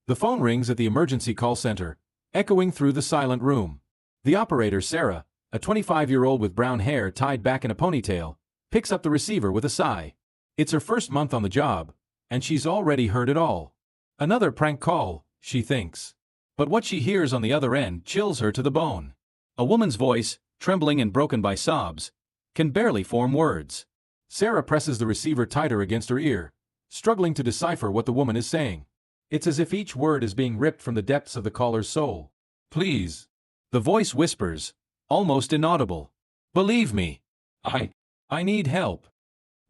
The phone rings at the emergency call center, echoing through the silent room. The operator, Sarah, a 25-year-old with brown hair tied back in a ponytail, picks up the receiver with a sigh. It's her first month on the job, and she's already heard it all. Another prank call, she thinks. But what she hears on the other end chills her to the bone. A woman's voice, trembling and broken by sobs, can barely form words. Sarah presses the receiver tighter against her ear, struggling to decipher what the woman is saying. It's as if each word is being ripped from the depths of the caller's soul. Please. The voice whispers, almost inaudible. Believe me. I need help.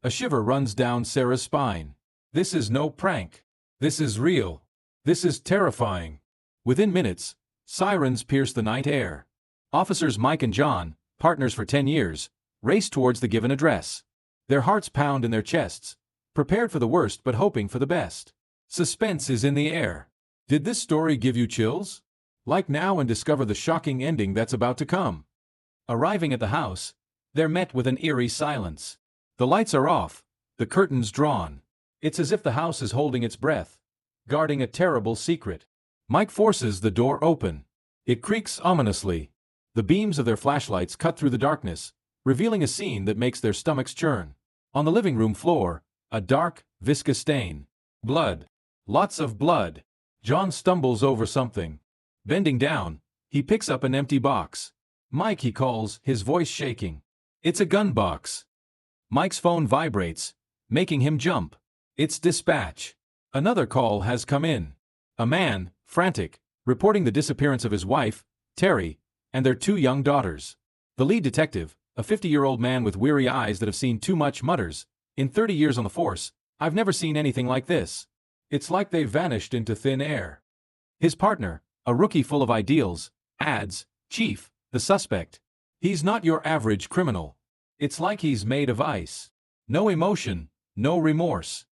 A shiver runs down Sarah's spine. This is no prank. This is real. This is terrifying. Within minutes, sirens pierce the night air. Officers Mike and John, partners for 10 years, race towards the given address. Their hearts pound in their chests, prepared for the worst but hoping for the best. Suspense is in the air. Did this story give you chills? Like now and discover the shocking ending that's about to come. Arriving at the house, they're met with an eerie silence. The lights are off, the curtains drawn. It's as if the house is holding its breath, guarding a terrible secret. Mike forces the door open. It creaks ominously. The beams of their flashlights cut through the darkness, revealing a scene that makes their stomachs churn. On the living room floor, a dark, viscous stain. Blood. Lots of blood. John stumbles over something. Bending down, he picks up an empty box. Mike, he calls, his voice shaking. It's a gun box. Mike's phone vibrates, making him jump. It's dispatch. Another call has come in. A man, frantic, reporting the disappearance of his wife, Teri, and their 2 young daughters. The lead detective, a 50-year-old man with weary eyes that have seen too much, mutters, in 30 years on the force, I've never seen anything like this. It's like they vanished into thin air. His partner, a rookie full of ideals, adds, Chief, the suspect. He's not your average criminal. It's like he's made of ice. No emotion, no remorse.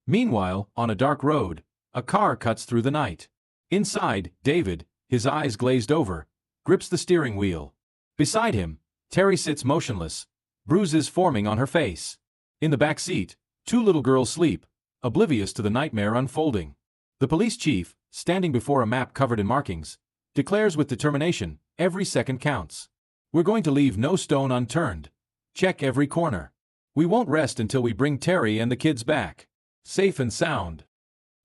Meanwhile, on a dark road, a car cuts through the night. Inside, David, his eyes glazed over, grips the steering wheel. Beside him, Teri sits motionless, bruises forming on her face. In the back seat, 2 little girls sleep, oblivious to the nightmare unfolding. The police chief, standing before a map covered in markings, declares with determination, every second counts. We're going to leave no stone unturned. Check every corner. We won't rest until we bring Teri and the kids back. Safe and sound.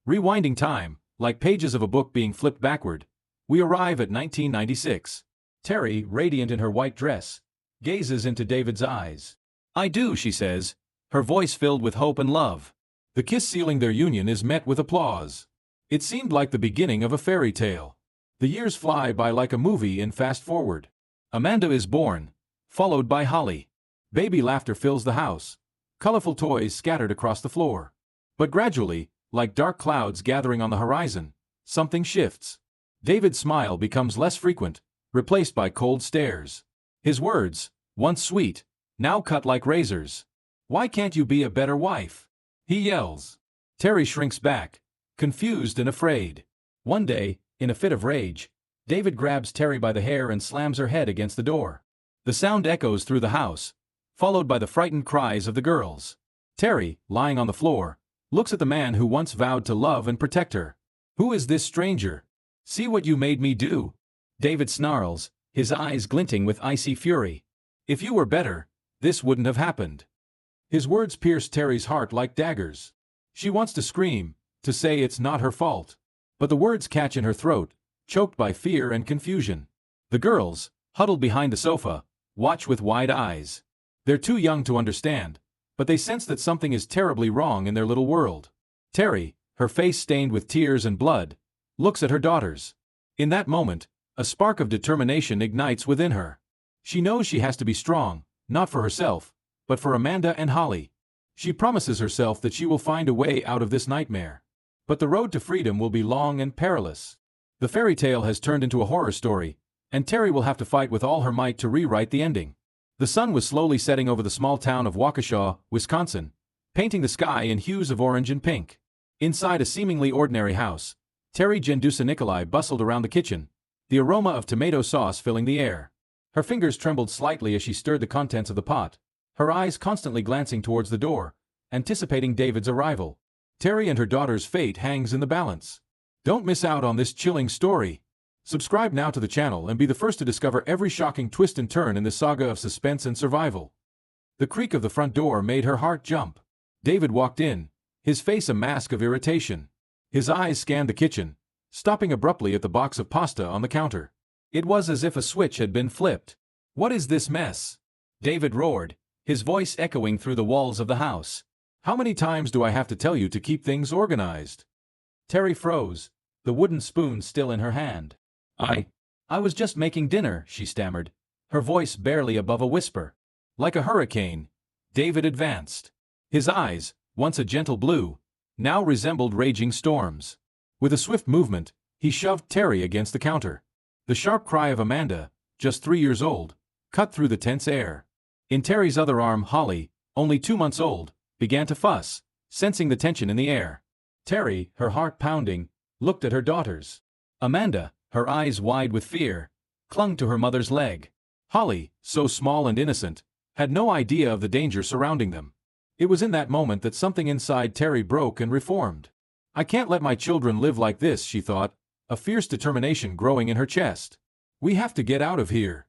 Rewinding time, like pages of a book being flipped backward, we arrive at 1996. Teri, radiant in her white dress, gazes into David's eyes. I do, she says, her voice filled with hope and love. The kiss sealing their union is met with applause. It seemed like the beginning of a fairy tale. The years fly by like a movie in fast forward. Amanda is born, followed by Holly. Baby laughter fills the house, colorful toys scattered across the floor. But gradually, like dark clouds gathering on the horizon, something shifts. David's smile becomes less frequent, replaced by cold stares. His words, once sweet, now cut like razors. Why can't you be a better wife? He yells. Teri shrinks back, confused and afraid. One day, in a fit of rage, David grabs Teri by the hair and slams her head against the door. The sound echoes through the house, followed by the frightened cries of the girls. Teri, lying on the floor, looks at the man who once vowed to love and protect her. Who is this stranger? See what you made me do? David snarls, his eyes glinting with icy fury. If you were better, this wouldn't have happened. His words pierce Teri's heart like daggers. She wants to scream, to say it's not her fault. But the words catch in her throat, choked by fear and confusion. The girls, huddled behind the sofa, watch with wide eyes. They're too young to understand, but they sense that something is terribly wrong in their little world. Teri, her face stained with tears and blood, looks at her daughters. In that moment, a spark of determination ignites within her. She knows she has to be strong, not for herself, but for Amanda and Holly. She promises herself that she will find a way out of this nightmare. But the road to freedom will be long and perilous. The fairy tale has turned into a horror story, and Teri will have to fight with all her might to rewrite the ending. The sun was slowly setting over the small town of Waukesha, Wisconsin, painting the sky in hues of orange and pink. Inside a seemingly ordinary house, Teri Jendusa-Nicolai bustled around the kitchen, the aroma of tomato sauce filling the air. Her fingers trembled slightly as she stirred the contents of the pot, her eyes constantly glancing towards the door, anticipating David's arrival. Teri and her daughter's fate hangs in the balance. Don't miss out on this chilling story. Subscribe now to the channel and be the first to discover every shocking twist and turn in this saga of suspense and survival. The creak of the front door made her heart jump. David walked in, his face a mask of irritation. His eyes scanned the kitchen, stopping abruptly at the box of pasta on the counter. It was as if a switch had been flipped. "What is this mess?" David roared, his voice echoing through the walls of the house. "How many times do I have to tell you to keep things organized?" Teri froze, the wooden spoon still in her hand. I was just making dinner," she stammered, her voice barely above a whisper. Like a hurricane, David advanced. His eyes, once a gentle blue, now resembled raging storms. With a swift movement, he shoved Teri against the counter. The sharp cry of Amanda, just 3 years old, cut through the tense air. In Teri's other arm, Holly, only 2 months old, began to fuss, sensing the tension in the air. Teri, her heart pounding, looked at her daughters. Amanda, her eyes wide with fear, clung to her mother's leg. Holly, so small and innocent, had no idea of the danger surrounding them. It was in that moment that something inside Teri broke and reformed. "I can't let my children live like this," she thought, a fierce determination growing in her chest. "We have to get out of here."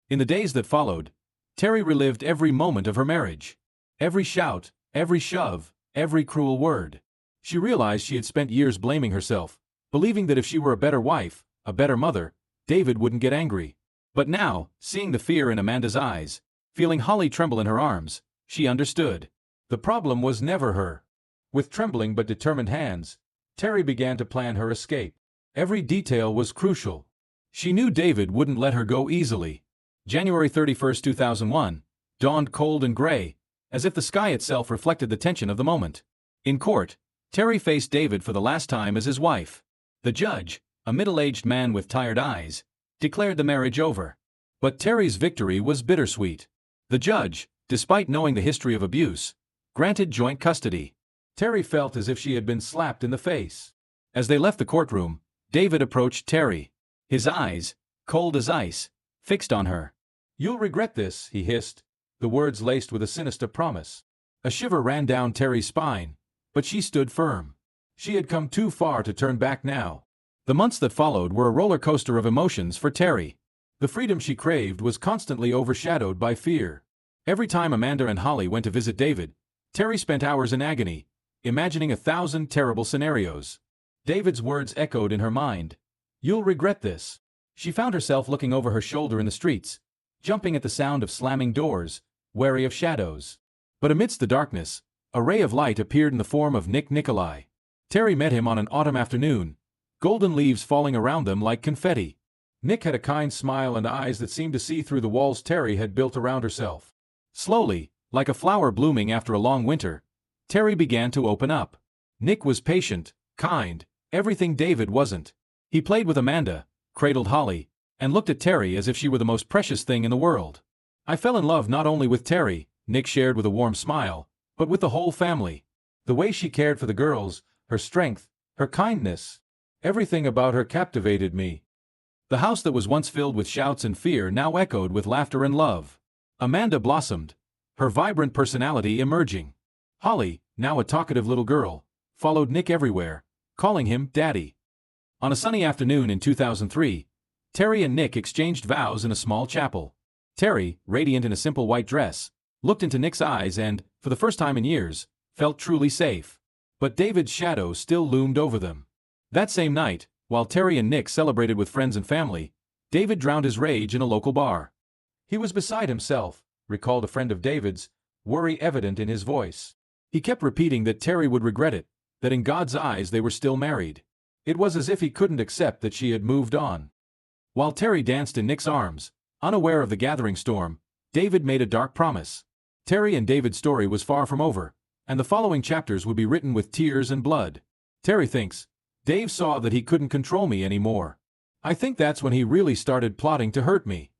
In the days that followed, Teri relived every moment of her marriage. Every shout, every shove, every cruel word. She realized she had spent years blaming herself, believing that if she were a better wife, a better mother, David wouldn't get angry. But now, seeing the fear in Amanda's eyes, feeling Holly tremble in her arms, she understood. The problem was never her. With trembling but determined hands, Teri began to plan her escape. Every detail was crucial. She knew David wouldn't let her go easily. January 31, 2001, dawned cold and gray, as if the sky itself reflected the tension of the moment. In court, Teri faced David for the last time as his wife. The judge, a middle-aged man with tired eyes, declared the marriage over. But Teri's victory was bittersweet. The judge, despite knowing the history of abuse, granted joint custody. Teri felt as if she had been slapped in the face. As they left the courtroom, David approached Teri. His eyes, cold as ice, fixed on her. "You'll regret this," he hissed, the words laced with a sinister promise. A shiver ran down Teri's spine, but she stood firm. She had come too far to turn back now. The months that followed were a roller coaster of emotions for Teri. The freedom she craved was constantly overshadowed by fear. Every time Amanda and Holly went to visit David, Teri spent hours in agony, imagining 1,000 terrible scenarios. David's words echoed in her mind. "You'll regret this." She found herself looking over her shoulder in the streets, jumping at the sound of slamming doors, wary of shadows. But amidst the darkness, a ray of light appeared in the form of Nicolai. Teri met him on an autumn afternoon, golden leaves falling around them like confetti. Nick had a kind smile and eyes that seemed to see through the walls Teri had built around herself. Slowly, like a flower blooming after a long winter, Teri began to open up. Nick was patient, kind, everything David wasn't. He played with Amanda, cradled Holly, and looked at Teri as if she were the most precious thing in the world. "I fell in love not only with Teri," Nick shared with a warm smile, "but with the whole family. The way she cared for the girls, her strength, her kindness. Everything about her captivated me." The house that was once filled with shouts and fear now echoed with laughter and love. Amanda blossomed, her vibrant personality emerging. Holly, now a talkative little girl, followed Nick everywhere, calling him Daddy. On a sunny afternoon in 2003, Teri and Nick exchanged vows in a small chapel. Teri, radiant in a simple white dress, looked into Nick's eyes and, for the first time in years, felt truly safe. But David's shadow still loomed over them. That same night, while Teri and Nick celebrated with friends and family, David drowned his rage in a local bar. He was beside himself, recalled a friend of David's, worry evident in his voice. He kept repeating that Teri would regret it, that in God's eyes they were still married. It was as if he couldn't accept that she had moved on. While Teri danced in Nick's arms, unaware of the gathering storm, David made a dark promise. Teri and David's story was far from over, and the following chapters would be written with tears and blood. Teri thinks, "Dave saw that he couldn't control me anymore. I think that's when he really started plotting to hurt me."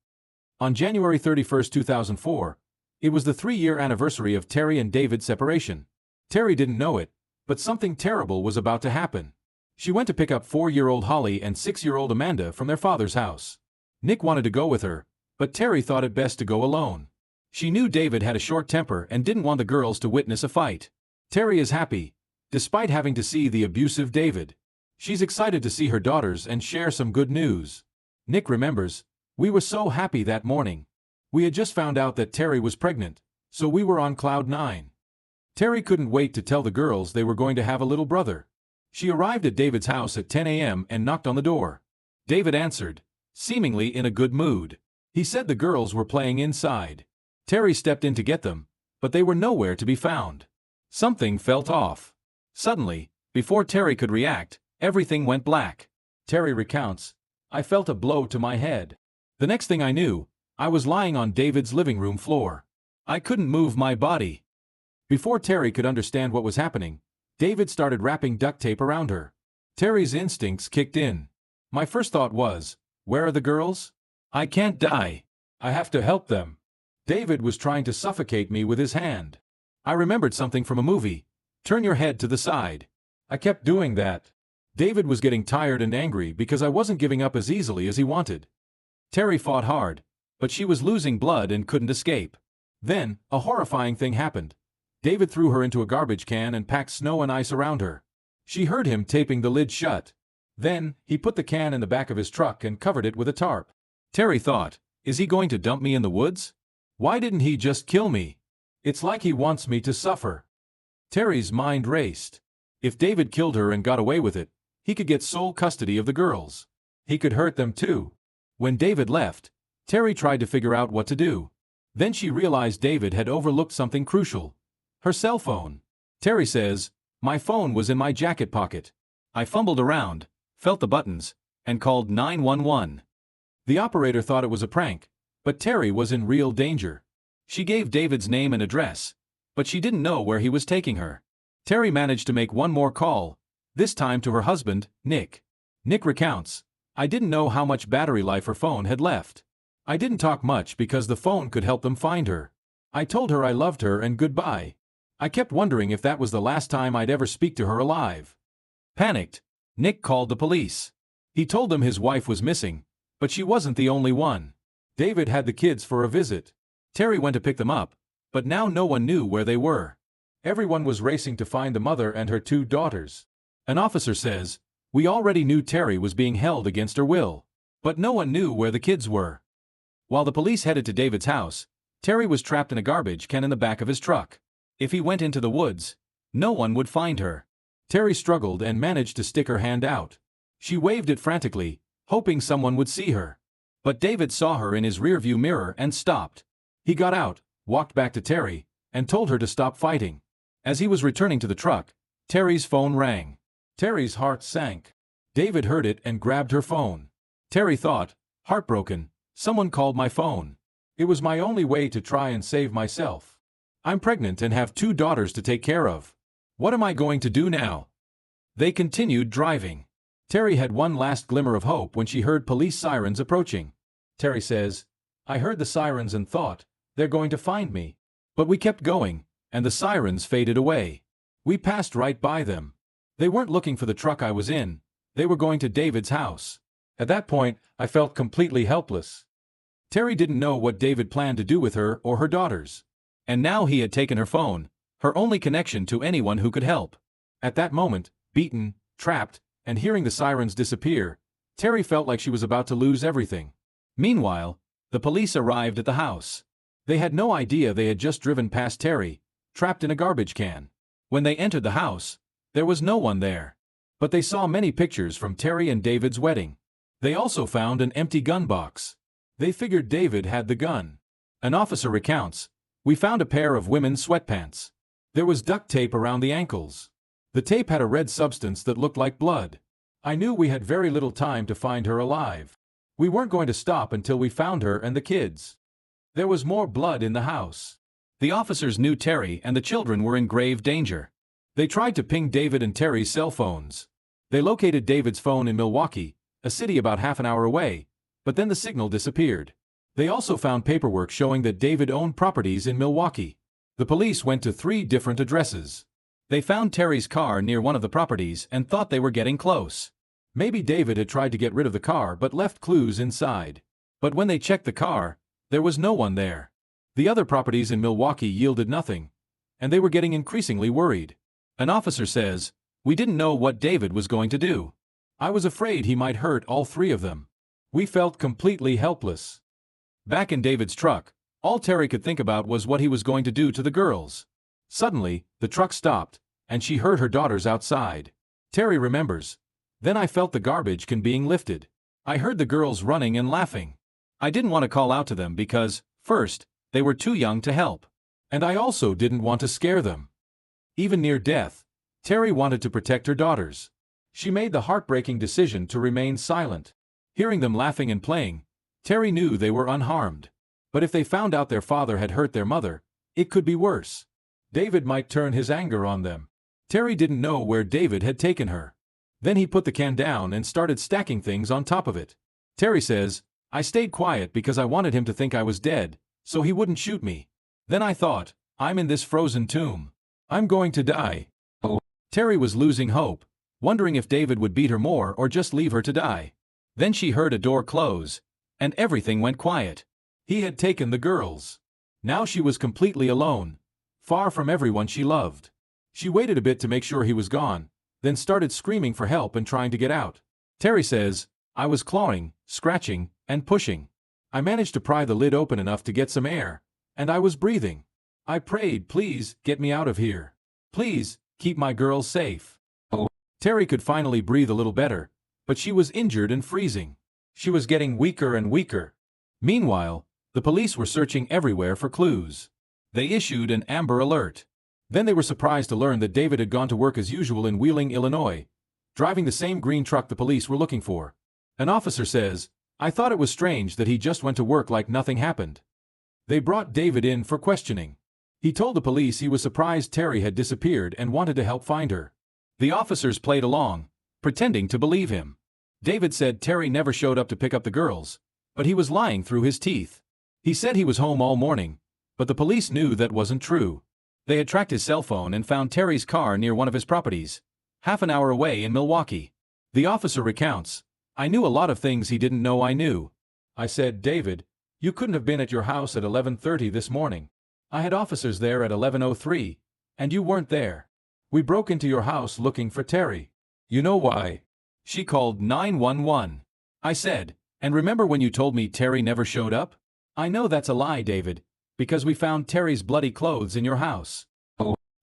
On January 31, 2004, it was the 3-year anniversary of Teri and David's separation. Teri didn't know it, but something terrible was about to happen. She went to pick up 4-year-old Holly and 6-year-old Amanda from their father's house. Nick wanted to go with her, but Teri thought it best to go alone. She knew David had a short temper and didn't want the girls to witness a fight. Teri is happy, despite having to see the abusive David. She's excited to see her daughters and share some good news. Nick remembers, "We were so happy that morning. We had just found out that Teri was pregnant, so we were on cloud 9. Teri couldn't wait to tell the girls they were going to have a little brother. She arrived at David's house at 10 a.m. and knocked on the door. David answered, seemingly in a good mood. He said the girls were playing inside. Teri stepped in to get them, but they were nowhere to be found. Something felt off. Suddenly, before Teri could react, everything went black. Teri recounts, "I felt a blow to my head. The next thing I knew, I was lying on David's living room floor. I couldn't move my body." Before Teri could understand what was happening, David started wrapping duct tape around her. Teri's instincts kicked in. "My first thought was, where are the girls? I can't die. I have to help them." David was trying to suffocate me with his hand. I remembered something from a movie. "Turn your head to the side." I kept doing that. David was getting tired and angry because I wasn't giving up as easily as he wanted. Teri fought hard, but she was losing blood and couldn't escape. Then, a horrifying thing happened. David threw her into a garbage can and packed snow and ice around her. She heard him taping the lid shut. Then, he put the can in the back of his truck and covered it with a tarp. Teri thought, "Is he going to dump me in the woods? Why didn't he just kill me? It's like he wants me to suffer." Teri's mind raced. If David killed her and got away with it, he could get sole custody of the girls. He could hurt them too. When David left, Teri tried to figure out what to do. Then she realized David had overlooked something crucial. Her cell phone. Teri says, "My phone was in my jacket pocket. I fumbled around, felt the buttons, and called 911. The operator thought it was a prank, but Teri was in real danger. She gave David's name and address, but she didn't know where he was taking her. Teri managed to make one more call, this time to her husband, Nick. Nick recounts, "I didn't know how much battery life her phone had left. I didn't talk much because the phone could help them find her. I told her I loved her and goodbye. I kept wondering if that was the last time I'd ever speak to her alive." Panicked, Nick called the police. He told them his wife was missing, but she wasn't the only one. David had the kids for a visit. Teri went to pick them up, but now no one knew where they were. Everyone was racing to find the mother and her 2 daughters. An officer says, "We already knew Teri was being held against her will, but no one knew where the kids were." While the police headed to David's house, Teri was trapped in a garbage can in the back of his truck. If he went into the woods, no one would find her. Teri struggled and managed to stick her hand out. She waved it frantically, hoping someone would see her. But David saw her in his rearview mirror and stopped. He got out, walked back to Teri, and told her to stop fighting. As he was returning to the truck, Teri's phone rang. Teri's heart sank. David heard it and grabbed her phone. Teri thought, heartbroken, "Someone called my phone. It was my only way to try and save myself. I'm pregnant and have 2 daughters to take care of. What am I going to do now?" They continued driving. Teri had one last glimmer of hope when she heard police sirens approaching. Teri says, "I heard the sirens and thought, they're going to find me. But we kept going, and the sirens faded away. We passed right by them. They weren't looking for the truck I was in, they were going to David's house. At that point, I felt completely helpless." Teri didn't know what David planned to do with her or her daughters. And now he had taken her phone, her only connection to anyone who could help. At that moment, beaten, trapped, and hearing the sirens disappear, Teri felt like she was about to lose everything. Meanwhile, the police arrived at the house. They had no idea they had just driven past Teri, trapped in a garbage can. When they entered the house, there was no one there. But they saw many pictures from Teri and David's wedding. They also found an empty gun box. They figured David had the gun. An officer recounts, "We found a pair of women's sweatpants. There was duct tape around the ankles. The tape had a red substance that looked like blood. I knew we had very little time to find her alive. We weren't going to stop until we found her and the kids." There was more blood in the house. The officers knew Teri and the children were in grave danger. They tried to ping David and Teri's cell phones. They located David's phone in Milwaukee, a city about half an hour away, but then the signal disappeared. They also found paperwork showing that David owned properties in Milwaukee. The police went to 3 different addresses. They found Teri's car near one of the properties and thought they were getting close. Maybe David had tried to get rid of the car but left clues inside. But when they checked the car, there was no one there. The other properties in Milwaukee yielded nothing, and they were getting increasingly worried. An officer says, "We didn't know what David was going to do. I was afraid he might hurt all three of them. We felt completely helpless. Back in David's truck, all Teri could think about was what he was going to do to the girls. Suddenly, the truck stopped, and she heard her daughters outside. Teri remembers. Then I felt the garbage can being lifted. I heard the girls running and laughing. I didn't want to call out to them because, first, they were too young to help. And I also didn't want to scare them. Even near death, Teri wanted to protect her daughters. She made the heartbreaking decision to remain silent. Hearing them laughing and playing, Teri knew they were unharmed. But if they found out their father had hurt their mother, it could be worse. David might turn his anger on them. Teri didn't know where David had taken her. Then he put the can down and started stacking things on top of it. Teri says, I stayed quiet because I wanted him to think I was dead, so he wouldn't shoot me. Then I thought, I'm in this frozen tomb. I'm going to die. Teri was losing hope, wondering if David would beat her more or just leave her to die. Then she heard a door close, and everything went quiet. He had taken the girls. Now she was completely alone, far from everyone she loved. She waited a bit to make sure he was gone, then started screaming for help and trying to get out. Teri says, I was clawing, scratching, and pushing. I managed to pry the lid open enough to get some air, and I was breathing. I prayed, please, get me out of here. Please, keep my girls safe. Teri could finally breathe a little better, but she was injured and freezing. She was getting weaker and weaker. Meanwhile, the police were searching everywhere for clues. They issued an Amber Alert. Then they were surprised to learn that David had gone to work as usual in Wheeling, Illinois, driving the same green truck the police were looking for. An officer says, I thought it was strange that he just went to work like nothing happened. They brought David in for questioning. He told the police he was surprised Teri had disappeared and wanted to help find her. The officers played along, pretending to believe him. David said Teri never showed up to pick up the girls, but he was lying through his teeth. He said he was home all morning, but the police knew that wasn't true. They had tracked his cell phone and found Teri's car near one of his properties, half an hour away in Milwaukee. The officer recounts, I knew a lot of things he didn't know I knew. I said, David, you couldn't have been at your house at 11:30 this morning. I had officers there at 11:03, and you weren't there. We broke into your house looking for Teri. You know why? She called 911. I said, and remember when you told me Teri never showed up? I know that's a lie, David, because we found Teri's bloody clothes in your house.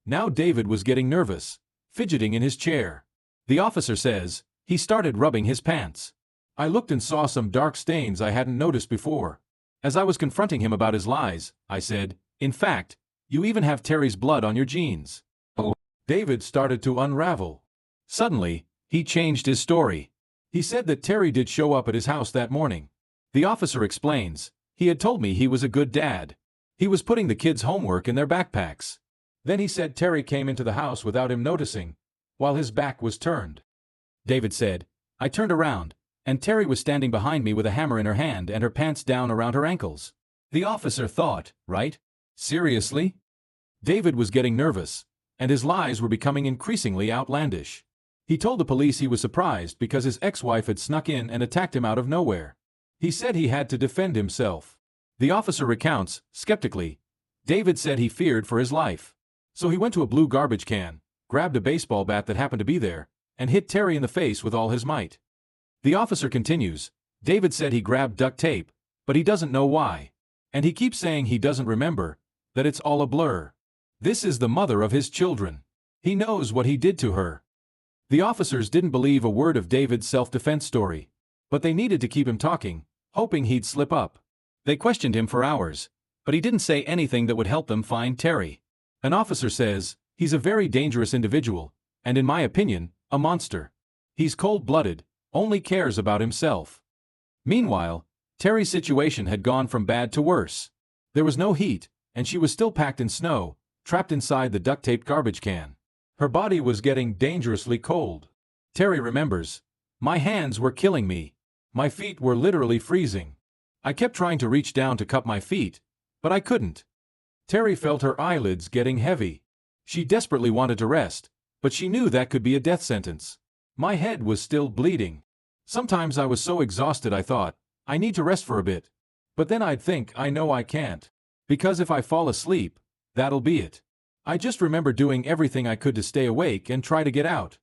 Now David was getting nervous, fidgeting in his chair. The officer says, he started rubbing his pants. I looked and saw some dark stains I hadn't noticed before. As I was confronting him about his lies, I said, in fact, you even have Teri's blood on your jeans. David started to unravel. Suddenly, he changed his story. He said that Teri did show up at his house that morning. The officer explains, he had told me he was a good dad. He was putting the kids' homework in their backpacks. Then he said Teri came into the house without him noticing, while his back was turned. David said, I turned around, and Teri was standing behind me with a hammer in her hand and her pants down around her ankles. The officer thought, right? Seriously? David was getting nervous, and his lies were becoming increasingly outlandish. He told the police he was surprised because his ex-wife had snuck in and attacked him out of nowhere. He said he had to defend himself. The officer recounts, skeptically, David said he feared for his life. So he went to a blue garbage can, grabbed a baseball bat that happened to be there, and hit Teri in the face with all his might. The officer continues, David said he grabbed duct tape, but he doesn't know why. And he keeps saying he doesn't remember, that it's all a blur. This is the mother of his children. He knows what he did to her. The officers didn't believe a word of David's self-defense story, but they needed to keep him talking, hoping he'd slip up. They questioned him for hours, but he didn't say anything that would help them find Teri. An officer says, he's a very dangerous individual, and in my opinion, a monster. He's cold-blooded, only cares about himself. Meanwhile, Teri's situation had gone from bad to worse. There was no heat, and she was still packed in snow, trapped inside the duct-taped garbage can. Her body was getting dangerously cold. Teri remembers, my hands were killing me. My feet were literally freezing. I kept trying to reach down to cup my feet, but I couldn't. Teri felt her eyelids getting heavy. She desperately wanted to rest, but she knew that could be a death sentence. My head was still bleeding. Sometimes I was so exhausted I thought, I need to rest for a bit. But then I'd think I know I can't. Because if I fall asleep, that'll be it. I just remember doing everything I could to stay awake and try to get out.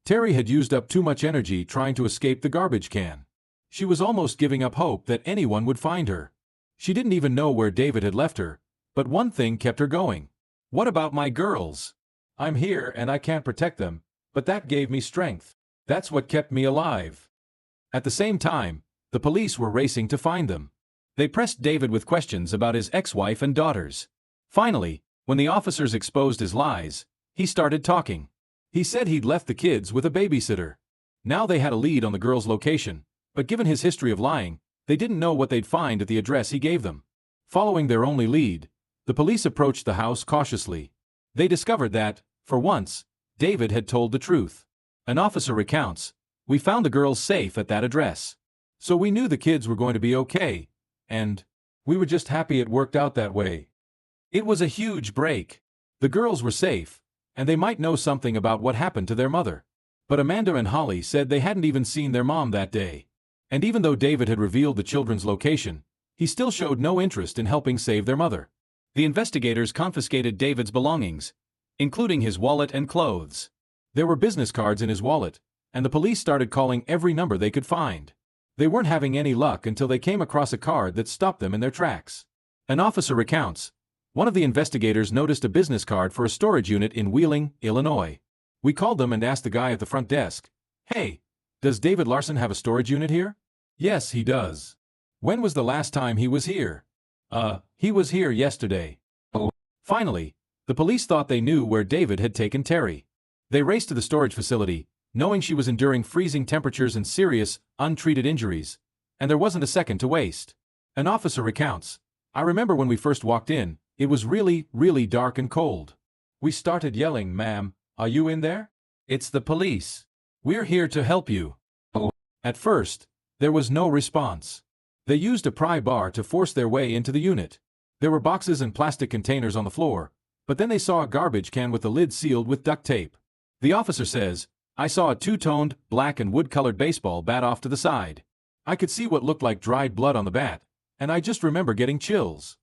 Teri had used up too much energy trying to escape the garbage can. She was almost giving up hope that anyone would find her. She didn't even know where David had left her, but one thing kept her going. What about my girls? I'm here and I can't protect them, but that gave me strength. That's what kept me alive. At the same time, the police were racing to find them. They pressed David with questions about his ex-wife and daughters. Finally, when the officers exposed his lies, he started talking. He said he'd left the kids with a babysitter. Now they had a lead on the girl's location, but given his history of lying, they didn't know what they'd find at the address he gave them. Following their only lead, the police approached the house cautiously. They discovered that, for once, David had told the truth. An officer recounts, "We found the girls safe at that address. So we knew the kids were going to be okay, and we were just happy it worked out that way." It was a huge break. The girls were safe, and they might know something about what happened to their mother. But Amanda and Holly said they hadn't even seen their mom that day. And even though David had revealed the children's location, he still showed no interest in helping save their mother. The investigators confiscated David's belongings, including his wallet and clothes. There were business cards in his wallet, and the police started calling every number they could find. They weren't having any luck until they came across a card that stopped them in their tracks. An officer recounts, "One of the investigators noticed a business card for a storage unit in Wheeling, Illinois. We called them and asked the guy at the front desk, 'Hey, does David Larson have a storage unit here?' 'Yes, he does.' 'When was the last time he was here?' 'He was here yesterday.' Finally, the police thought they knew where David had taken Teri. They raced to the storage facility, knowing she was enduring freezing temperatures and serious, untreated injuries, and there wasn't a second to waste. An officer recounts, "I remember when we first walked in, it was really, really dark and cold. We started yelling, 'Ma'am, are you in there? It's the police. We're here to help you.' At first, there was no response. They used a pry bar to force their way into the unit. There were boxes and plastic containers on the floor, but then they saw a garbage can with the lid sealed with duct tape. The officer says, 'I saw a two-toned, black and wood-colored baseball bat off to the side. I could see what looked like dried blood on the bat, and I just remember getting chills.'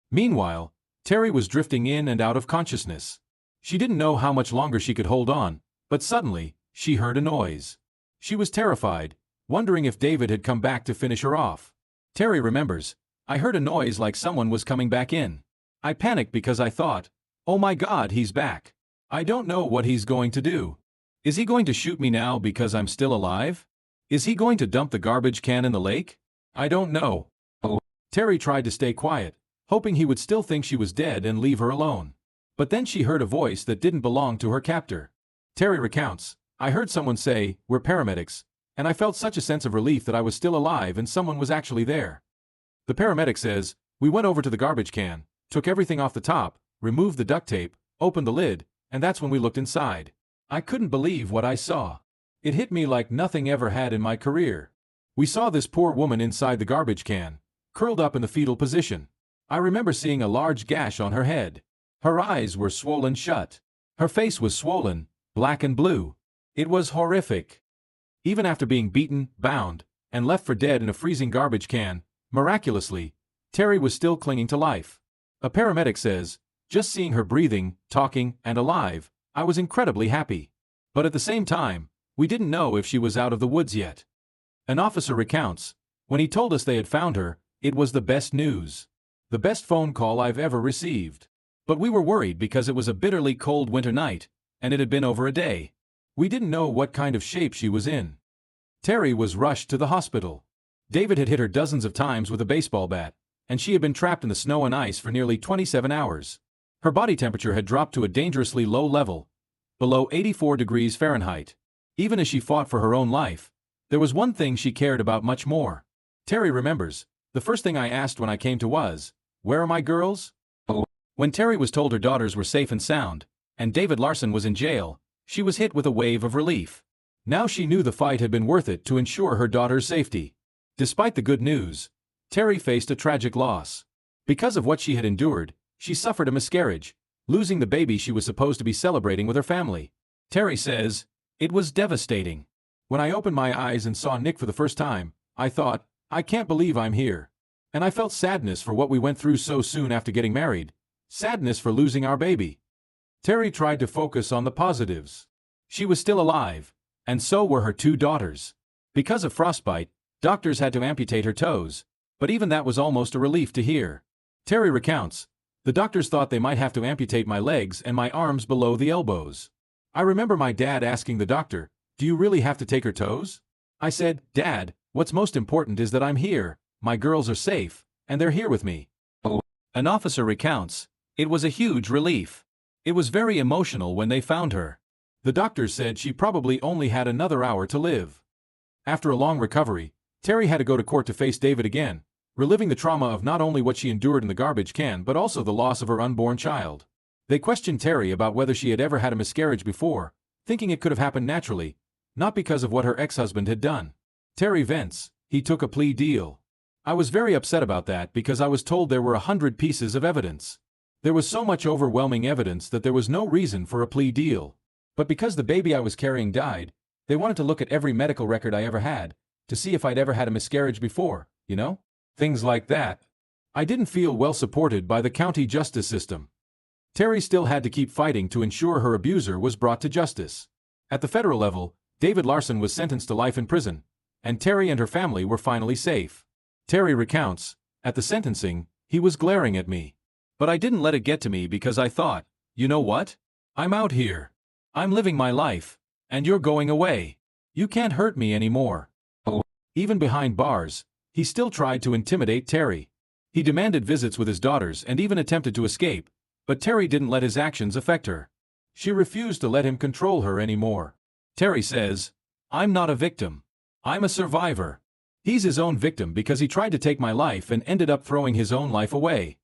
Meanwhile, Teri was drifting in and out of consciousness. She didn't know how much longer she could hold on, but suddenly, she heard a noise. She was terrified, wondering if David had come back to finish her off. Teri remembers, 'I heard a noise like someone was coming back in. I panicked because I thought, oh my God, he's back. I don't know what he's going to do. Is he going to shoot me now because I'm still alive? Is he going to dump the garbage can in the lake? I don't know.' Teri tried to stay quiet, hoping he would still think she was dead and leave her alone. But then she heard a voice that didn't belong to her captor. Teri recounts, 'I heard someone say, "We're paramedics," and I felt such a sense of relief that I was still alive and someone was actually there.' The paramedic says, 'We went over to the garbage can, took everything off the top, removed the duct tape, opened the lid, and that's when we looked inside. I couldn't believe what I saw. It hit me like nothing ever had in my career. We saw this poor woman inside the garbage can, curled up in the fetal position. I remember seeing a large gash on her head. Her eyes were swollen shut. Her face was swollen, black and blue. It was horrific. Even after being beaten, bound, and left for dead in a freezing garbage can, miraculously, Teri was still clinging to life.' A paramedic says, 'Just seeing her breathing, talking, and alive, I was incredibly happy. But at the same time, we didn't know if she was out of the woods yet.' An officer recounts, 'When he told us they had found her, it was the best news. The best phone call I've ever received. But we were worried because it was a bitterly cold winter night, and it had been over a day. We didn't know what kind of shape she was in.' Teri was rushed to the hospital. David had hit her dozens of times with a baseball bat, and she had been trapped in the snow and ice for nearly 27 hours. Her body temperature had dropped to a dangerously low level, below 84 degrees Fahrenheit. Even as she fought for her own life, there was one thing she cared about much more. Teri remembers, 'The first thing I asked when I came to was, "Where are my girls?" When Teri was told her daughters were safe and sound, and David Larson was in jail, she was hit with a wave of relief. Now she knew the fight had been worth it to ensure her daughter's safety. Despite the good news, Teri faced a tragic loss. Because of what she had endured, she suffered a miscarriage, losing the baby she was supposed to be celebrating with her family. Teri says, "It was devastating. When I opened my eyes and saw Nick for the first time, I thought, I can't believe I'm here. And I felt sadness for what we went through so soon after getting married, sadness for losing our baby." Teri tried to focus on the positives. She was still alive, And so were her 2 daughters. Because of frostbite, doctors had to amputate her toes, but even that was almost a relief to hear. Teri recounts, "The doctors thought they might have to amputate my legs and my arms below the elbows. I remember my dad asking the doctor, 'Do you really have to take her toes?' I said, 'Dad, what's most important is that I'm here, my girls are safe, and they're here with me.'" An officer recounts, "It was a huge relief. It was very emotional when they found her. The doctors said she probably only had another hour to live." After a long recovery, Teri had to go to court to face David again, reliving the trauma of not only what she endured in the garbage can but also the loss of her unborn child. They questioned Teri about whether she had ever had a miscarriage before, thinking it could have happened naturally, not because of what her ex-husband had done. Teri vents, "He took a plea deal. I was very upset about that because I was told there were 100 pieces of evidence. There was so much overwhelming evidence that there was no reason for a plea deal. But because the baby I was carrying died, they wanted to look at every medical record I ever had, to see if I'd ever had a miscarriage before, you know? Things like that. I didn't feel well supported by the county justice system." Teri still had to keep fighting to ensure her abuser was brought to justice. At the federal level, David Larson was sentenced to life in prison, and Teri and her family were finally safe. Teri recounts, "At the sentencing, he was glaring at me. But I didn't let it get to me because I thought, you know what? I'm out here. I'm living my life, and you're going away. You can't hurt me anymore." Even behind bars, he still tried to intimidate Teri. He demanded visits with his daughters and even attempted to escape, but Teri didn't let his actions affect her. She refused to let him control her anymore. Teri says, "I'm not a victim. I'm a survivor. He's his own victim because he tried to take my life and ended up throwing his own life away."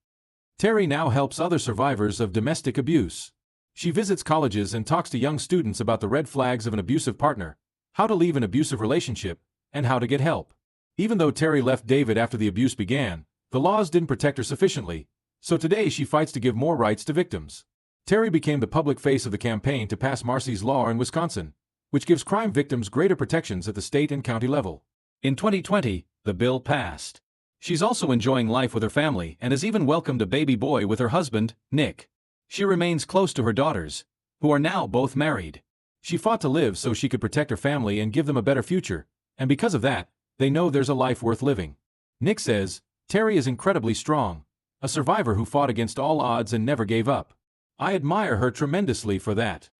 Teri now helps other survivors of domestic abuse. She visits colleges and talks to young students about the red flags of an abusive partner, how to leave an abusive relationship, and how to get help. Even though Teri left David after the abuse began, the laws didn't protect her sufficiently, so today she fights to give more rights to victims. Teri became the public face of the campaign to pass Marsy's Law in Wisconsin, which gives crime victims greater protections at the state and county level. In 2020, the bill passed. She's also enjoying life with her family and has even welcomed a baby boy with her husband, Nick. She remains close to her daughters, who are now both married. She fought to live so she could protect her family and give them a better future, and because of that, they know there's a life worth living. Nick says, "Teri is incredibly strong, a survivor who fought against all odds and never gave up. I admire her tremendously for that."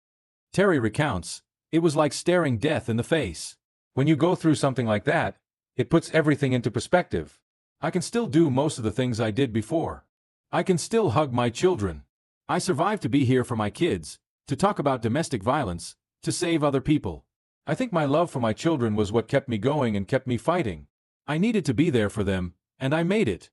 Teri recounts, "It was like staring death in the face. When you go through something like that, it puts everything into perspective. I can still do most of the things I did before. I can still hug my children. I survived to be here for my kids, to talk about domestic violence, to save other people. I think my love for my children was what kept me going and kept me fighting. I needed to be there for them, and I made it."